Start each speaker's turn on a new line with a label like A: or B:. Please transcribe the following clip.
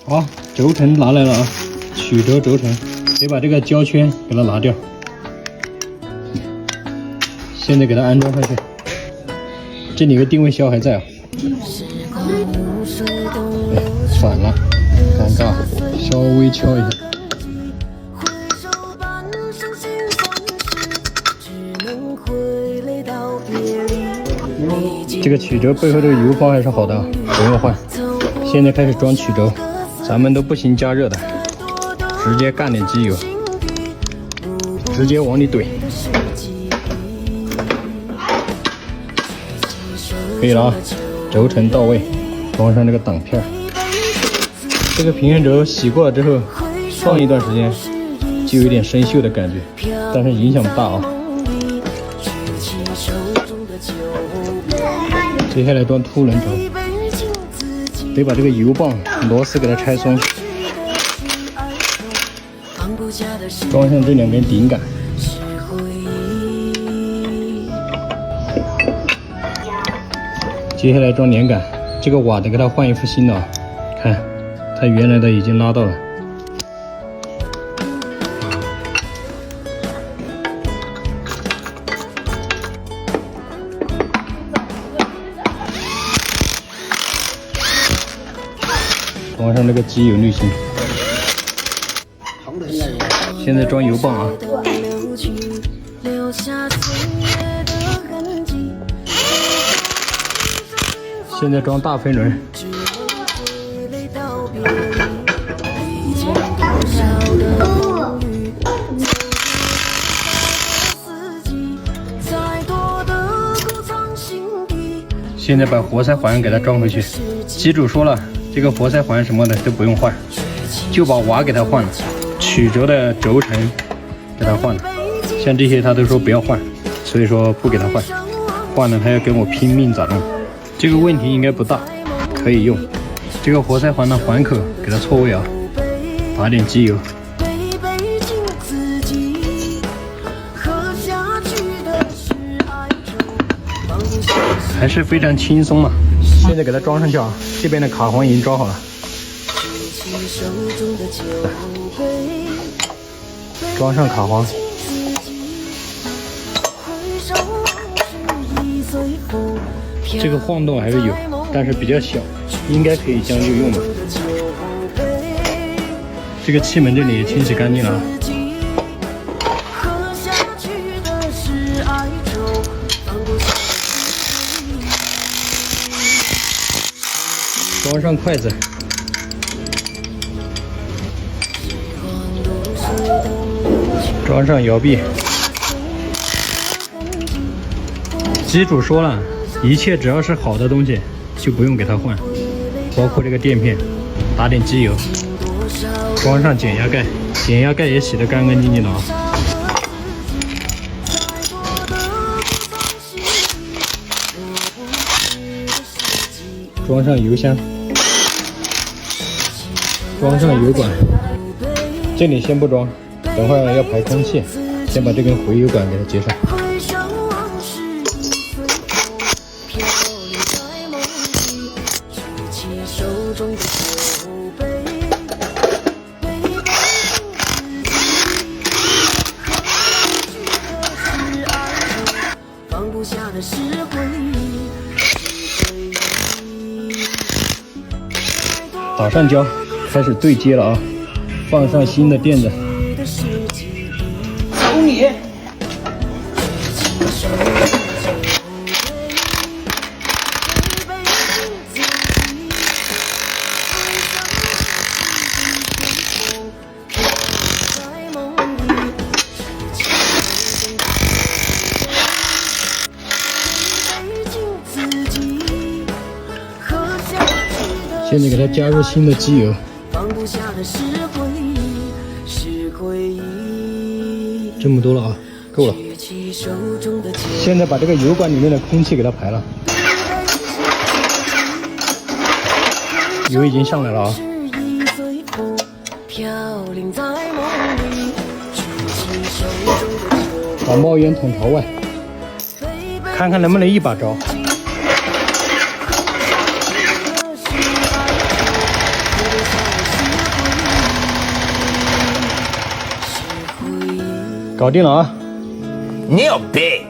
A: 好，轴承拿来了啊，曲轴轴承，得把这个胶圈给它拿掉。现在给它安装上去，这里有个定位销还在啊。哎，反了，尴尬，稍微敲一下。这个曲轴背后这个油包还是好的，不用换。现在开始装曲轴，咱们都不行加热的，直接干点机油，直接往里怼。可以了啊，轴承到位，装上这个挡片。这个平衡轴洗过了之后，放一段时间就有点生锈的感觉，但是影响不大啊。接下来装凸轮轴，得把这个油泵螺丝给它拆松，装上这两根顶杆。接下来装连杆，这个瓦得给它换一副新的啊，看，它原来的已经拉到了。装上这个机油滤芯，现在装油泵啊。现在装大飞轮，现在把活塞环给它装回去。机主说了，这个活塞环什么的都不用换，就把瓦给它换了，曲轴的轴承给它换了，像这些他都说不要换，所以说不给他换，换了他要跟我拼命咋弄？这个问题应该不大，可以用。这个活塞环的环口给它错位啊，打点机油。还是非常轻松嘛。现在给它装上去啊，这边的卡环已经装好了。装上卡环。这个晃动还是有，但是比较小，应该可以将就用的。这个气门这里也清洗干净了啊。装上筷子，装上摇臂。机主说了，一切只要是好的东西就不用给它换，包括这个垫片，打点机油，装上减压盖，减压盖也洗得干干净净的啊。装上油箱，装上油管，这里先不装，等会儿要排空气，先把这根回油管给它接上。打上胶，开始对接了啊！放上新的垫子。走你！现在给它加入新的机油，这么多了啊，够了。现在把这个油管里面的空气给它排了，油已经上来了啊。把冒烟筒朝外，看看能不能一把着。搞定了啊！
B: 牛逼！